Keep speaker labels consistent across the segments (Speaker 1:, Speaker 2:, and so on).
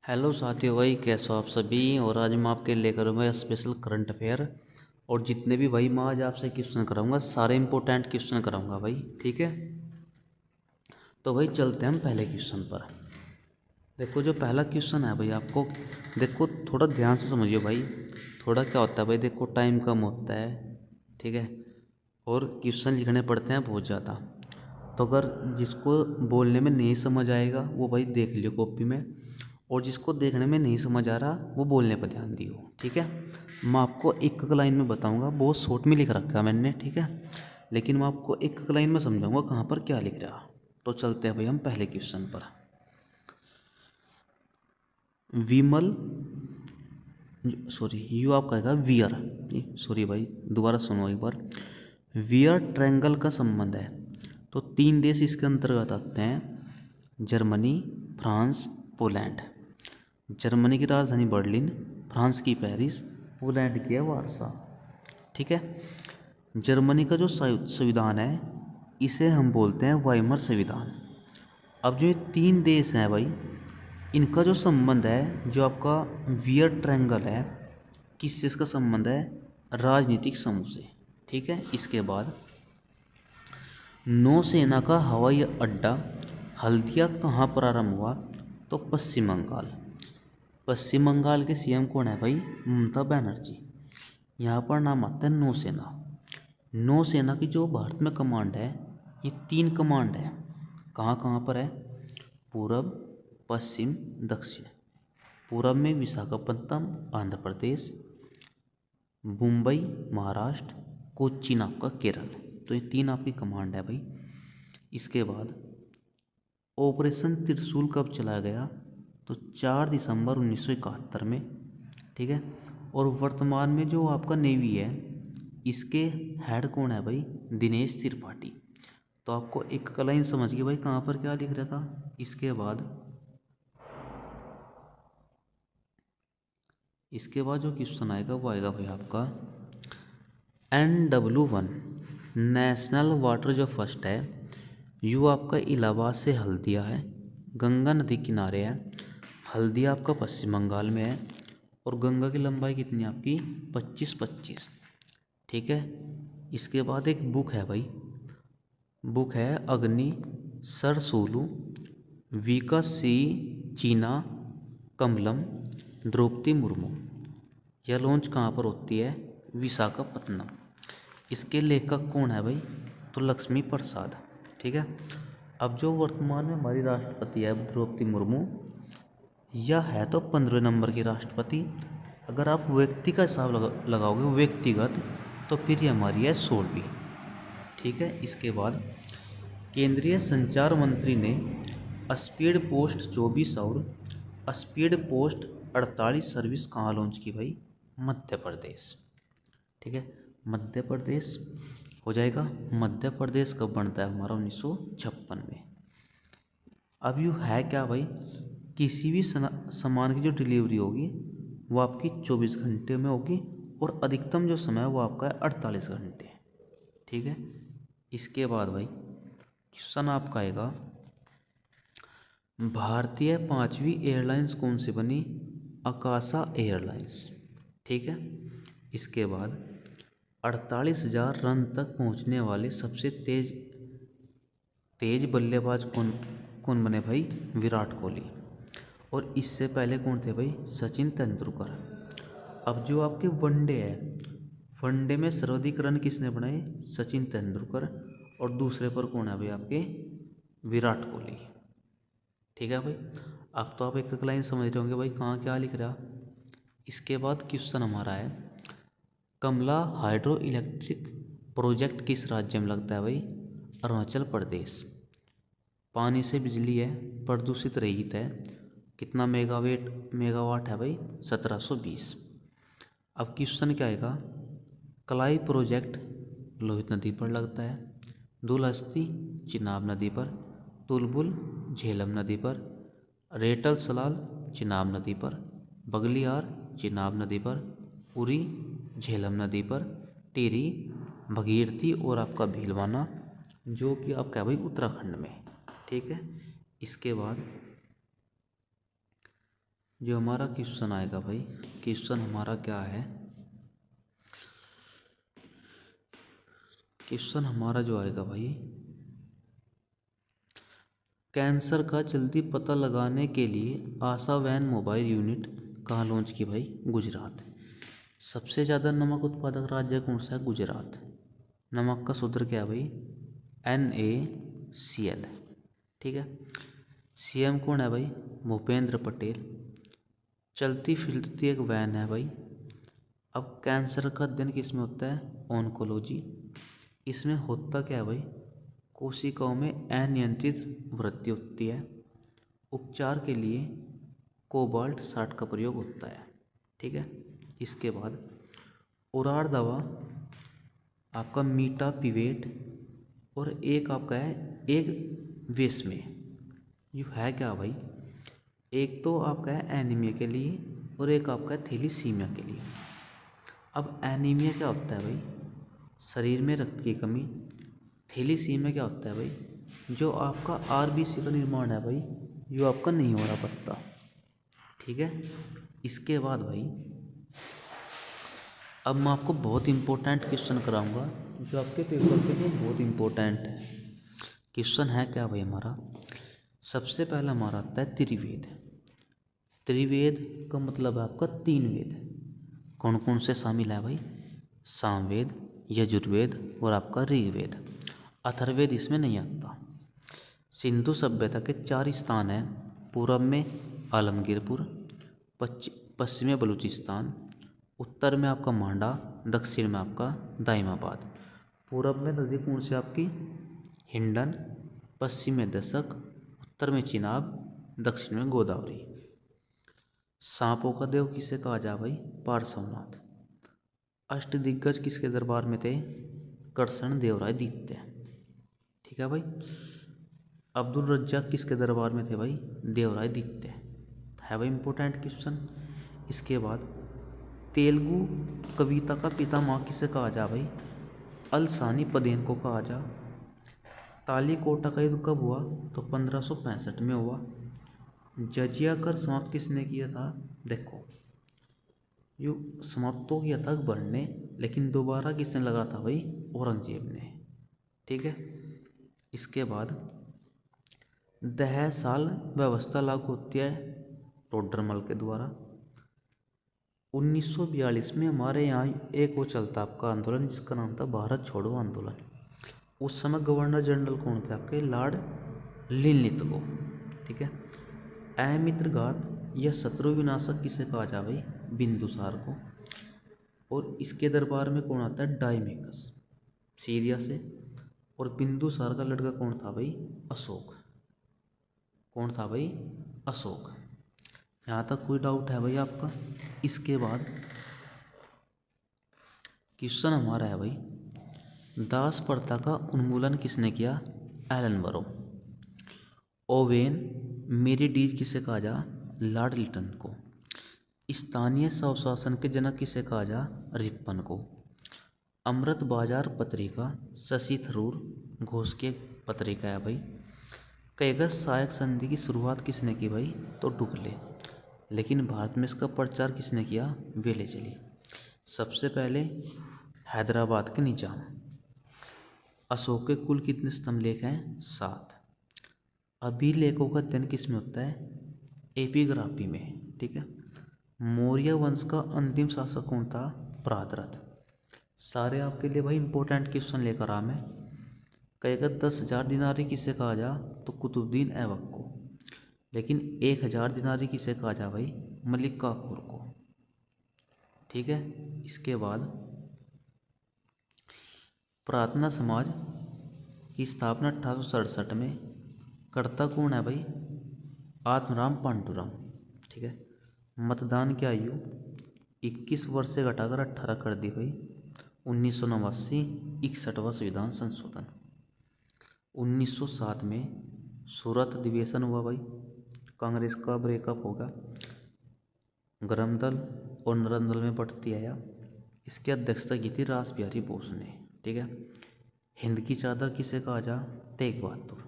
Speaker 1: Hello साथियों भाई, कैसे हो आप सभी। और आज मैं आपके लेकर आऊँगा स्पेशल करंट अफेयर। और जितने भी भाई मैं आज आपसे क्वेश्चन कराऊंगा सारे इंपॉर्टेंट क्वेश्चन कराऊंगा भाई, ठीक है। तो भाई चलते हैं हम पहले क्वेश्चन पर। देखो जो पहला क्वेश्चन है भाई, आपको देखो थोड़ा ध्यान से समझिए भाई। थोड़ा क्या होता है भाई, देखो टाइम कम होता है, ठीक है। और क्वेश्चन लिखने पड़ते हैं बहुत ज़्यादा। तो अगर जिसको बोलने में नहीं समझ आएगा वो भाई देख लियो कॉपी में, और जिसको देखने में नहीं समझ आ रहा वो बोलने पर ध्यान दियो, ठीक है। मैं आपको एक एक लाइन में बताऊंगा, बहुत शॉर्ट में लिख रखा है मैंने, ठीक है। लेकिन मैं आपको एक एक लाइन में समझाऊंगा कहाँ पर क्या लिख रहा। तो चलते हैं भाई हम पहले क्वेश्चन पर। विमल, सॉरी यू आप कहेगा वियर, सॉरी भाई दोबारा सुनो एक बार। वियर ट्रायंगल का संबंध है। तो 3 देश इसके अंतर्गत आते हैं, जर्मनी, फ्रांस, पोलैंड। जर्मनी की राजधानी बर्लिन, फ्रांस की पेरिस, पोलैंड की है वारसा, ठीक है। जर्मनी का जो संविधान है इसे हम बोलते हैं वाइमर संविधान। अब जो ये 3 देश हैं भाई, इनका जो संबंध है, जो आपका वियर ट्रायंगल है, किससे इसका संबंध है? राजनीतिक समूह से, ठीक है। इसके बाद नौसेना का हवाई अड्डा हल्दिया कहाँ प्रारंभ हुआ? तो पश्चिम बंगाल। पश्चिम बंगाल के सीएम कौन है भाई? ममता बनर्जी। यहाँ पर नाम आता है नौसेना। नौसेना की जो भारत में कमांड है, ये 3 कमांड है। कहाँ कहाँ पर है? पूरब, पश्चिम, दक्षिण। पूरब में विशाखापट्टनम आंध्र प्रदेश, मुंबई महाराष्ट्र, कोच्चिन आपका केरल। तो ये 3 आपकी कमांड है भाई। इसके बाद ऑपरेशन त्रिशूल कब चलाया गया? तो 4 दिसंबर 1971 में, ठीक है। और वर्तमान में जो आपका नेवी है, इसके हेड कौन है भाई? दिनेश त्रिपाठी। तो आपको एक लाइन समझ गई भाई कहाँ पर क्या लिख रहा था। इसके बाद जो क्वेश्चन आएगा वो आएगा भाई आपका NW1 नेशनल वाटर जो फर्स्ट है, यू आपका इलाहाबाद से हल्दिया है, गंगा नदी किनारे है। हल्दिया आपका पश्चिम बंगाल में है, और गंगा की लंबाई कितनी है आपकी? 25-25, ठीक है। इसके बाद एक बुक है भाई, बुक है अग्नि सरसोलू विकासी चीना कमलम द्रौपदी मुर्मू। यह लॉन्च कहाँ पर होती है? विशाखापत्तनम। इसके लेखक कौन है भाई? तो लक्ष्मी प्रसाद, ठीक है। अब जो वर्तमान में हमारी राष्ट्रपति है द्रौपदी मुर्मू, यह है तो 15वें नंबर की राष्ट्रपति। अगर आप व्यक्ति का हिसाब लगाओगे व्यक्तिगत, तो फिर ये हमारी है 16वीं, ठीक है। इसके बाद केंद्रीय संचार मंत्री ने स्पीड पोस्ट 24 और स्पीड पोस्ट 48 सर्विस कहाँ लॉन्च की भाई? मध्य प्रदेश, ठीक है। मध्य प्रदेश हो जाएगा। मध्य प्रदेश कब बनता है हमारा? 1956 में। अब यू है क्या भाई, किसी भी सामान की जो डिलीवरी होगी वो आपकी 24 घंटे में होगी, और अधिकतम जो समय है वो आपका है 48 घंटे, ठीक है। इसके बाद भाई क्वेश्चन आपका आएगा, भारतीय 5वीं एयरलाइंस कौन सी बनी? आकाशा एयरलाइंस, ठीक है। इसके बाद 48,000 रन तक पहुंचने वाले सबसे तेज तेज बल्लेबाज कौन कौन बने भाई? विराट कोहली। और इससे पहले कौन थे भाई? सचिन तेंदुलकर। अब जो आपके वनडे है, वनडे में सर्वाधिक रन किसने बनाए? सचिन तेंदुलकर। और दूसरे पर कौन है भाई आपके? विराट कोहली, ठीक है भाई। अब तो आप एक एक लाइन समझ रहे होंगे भाई कहाँ क्या लिख रहा। इसके बाद क्वेश्चन हमारा है, कमला हाइड्रो इलेक्ट्रिक प्रोजेक्ट किस राज्य में लगता है भाई? अरुणाचल प्रदेश। पानी से बिजली है, प्रदूषित रहित है, कितना मेगावाट है भाई? 1720। अब क्वेश्चन क्या आएगा, कलाई प्रोजेक्ट लोहित नदी पर लगता है, दुलहस्ती चिनाब नदी पर, तुलबुल झेलम नदी पर, रेटल सलाल चिनाब नदी पर, बगलियार चिनाब नदी पर, उरी झेलम नदी पर, टिहरी भगीरथी और आपका भीलवाना, जो कि आपका है भाई उत्तराखंड में, ठीक है। इसके बाद जो हमारा क्वेश्चन आएगा भाई, क्वेश्चन हमारा क्या है, क्वेश्चन हमारा जो आएगा भाई, कैंसर का जल्दी पता लगाने के लिए आशा वैन मोबाइल यूनिट कहाँ लॉन्च की भाई? गुजरात। सबसे ज़्यादा नमक उत्पादक राज्य कौन सा है? गुजरात। नमक का सूत्र क्या है भाई? NaCl। ठीक है। CM कौन है भाई? भूपेंद्र पटेल। चलती फिरती एक वैन है भाई। अब कैंसर का अध्ययन किस में होता है? ऑन्कोलॉजी। इसमें होता क्या है भाई? कोशिकाओं में अनियंत्रित वृद्धि होती है। उपचार के लिए कोबाल्ट 60 का प्रयोग होता है। ठीक है। इसके बाद उरार दवा आपका मीटा पिवेट और एक आपका है एक वेस में। ये है क्या भाई? एक तो आपका है एनीमिया के लिए और एक आपका है थैलीसीमिया के लिए। अब एनीमिया क्या होता है भाई? शरीर में रक्त की कमी। थैलीसीमिया क्या होता है भाई? जो आपका RBC का निर्माण है भाई, जो आपका नहीं हो रहा पत्ता। ठीक है। इसके बाद भाई अब मैं आपको बहुत इंपॉर्टेंट क्वेश्चन कराऊंगा जो आपके पेपर के लिए बहुत इंपॉर्टेंट है। क्वेश्चन है क्या भाई हमारा? सबसे पहला हमारा आता है त्रिवेद। त्रिवेद का मतलब है आपका 3 वेद। कौन कौन से शामिल है भाई? सामवेद, यजुर्वेद और आपका ऋग्वेद। अथर्ववेद इसमें नहीं आता। सिंधु सभ्यता के 4 स्थान हैं। पूर्व में आलमगीरपुर, पश्चिम में बलूचिस्तान, उत्तर में आपका मांडा, दक्षिण में आपका दाइमाबाद। पूर्व में नदी कौन सी आपकी? हिंडन, पश्चिम में दशक, उत्तर में चिनाब, दक्षिण में गोदावरी। सांपों का देव किसे कहा जा भाई? पार्श्वनाथ। अष्टदिग्गज किसके दरबार में थे? करसन देवराय द्वितीय। ठीक है भाई। अब्दुल रज्जाक किसके दरबार में थे भाई? देवराय द्वितीय। है भाई इंपॉर्टेंट क्वेश्चन। इसके बाद तेलुगु कविता का पितामह किसे कहा जा भाई? अलसानी पदेन को कहा जा। तालीकोटा का युद्ध कब हुआ? तो 1565 में हुआ। जजिया कर समाप्त किसने किया था? देखो यो समाप्त तो किया था अकबर ने, लेकिन दोबारा किसने लगा था भाई? औरंगजेब ने। ठीक है। इसके बाद 10 साल व्यवस्था लागू होती है टोडरमल के द्वारा। 1942 में हमारे यहाँ एक वो चलता आपका आंदोलन जिसका नाम था भारत छोड़ो आंदोलन। उस समय गवर्नर जनरल कौन थे आपके? Lord Linlithgow. ठीक है। अमित्रघात या शत्रु विनाशक किसे कहा जा भाई? बिंदुसार को। और इसके दरबार में कौन आता है? डायमेकस सीरिया से। और बिंदुसार का लड़का कौन था भाई? अशोक। कौन था भाई? अशोक। यहाँ तक कोई डाउट है भाई आपका? इसके बाद क्वेश्चन हमारा है भाई, दास प्रथा का उन्मूलन किसने किया? एलन बरो। ओवेन मेरिडीज किसे कहा जा? लॉर्ड लिटन को। स्थानीय स्वशासन के जनक किसे कहा जा? रिपन को। अमृत बाजार पत्रिका शशि थरूर घोष की पत्रिका है भाई। कैगस सहायक संधि की शुरुआत किसने की भाई? तो डुगले। लेकिन भारत में इसका प्रचार किसने किया? वेलेचली। सबसे पहले हैदराबाद के निजाम। अशोक के कुल कितने स्तंभलेख हैं? 7। अभिलेखों का अध्ययन किस में होता है? एपिग्राफी में। ठीक है। मौर्य वंश का अंतिम शासक कौन था? प्रादरथ। सारे आपके लिए भाई इंपॉर्टेंट क्वेश्चन लेकर आ मैं। कहेगा 10,000 दिनारी किसे कहा जा? तो कुतुबुद्दीन ऐबक को। लेकिन 1,000 दिनारी किसे कहा जा भाई? मलिक काफूर को। ठीक है। इसके बाद प्रार्थना समाज की स्थापना 1867 में। कर्ता कौन है भाई? आत्मराम पांडुरंग। ठीक है। मतदान की आयु 21 वर्ष से घटाकर 18 कर दी भाई। 1989 61वां संविधान संशोधन। 1907 में सूरत अधिवेशन हुआ भाई। कांग्रेस का ब्रेकअप होगा। गरम दल और नरम दल में बढ़ती आया। इसकी अध्यक्षता की थी रास बिहारी बोस ने। ठीक है। हिंद की चादर किसे कहा जा? तेग बहादुर।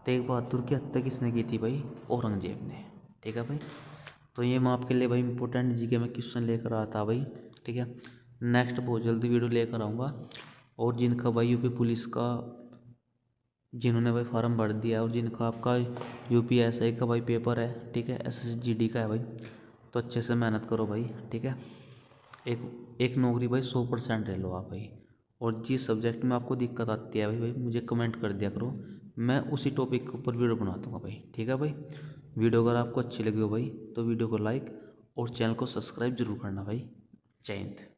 Speaker 1: तेग बहादुर की हत्या किसने की थी भाई? औरंगजेब ने। ठीक है भाई। तो ये मैं आपके लिए भाई इंपॉर्टेंट जीके में क्वेश्चन लेकर आया था भाई। ठीक है, नेक्स्ट बहुत जल्दी वीडियो लेकर आऊँगा। और जिनका भाई यूपी पुलिस का, जिन्होंने भाई फार्म भर दिया है और जिनका आपका यूपीएसआई का भाई पेपर है, ठीक है, एसएसजीडी का है भाई, तो अच्छे से मेहनत करो भाई। ठीक है, एक एक नौकरी भाई 100% ले लो आप भाई। और जिस सब्जेक्ट में आपको दिक्कत आती है भाई मुझे कमेंट कर दिया करो, मैं उसी टॉपिक के ऊपर वीडियो बना दूँगा भाई। ठीक है भाई, वीडियो अगर आपको अच्छी लगी हो भाई तो वीडियो को लाइक और चैनल को सब्सक्राइब जरूर करना भाई। जय हिंद।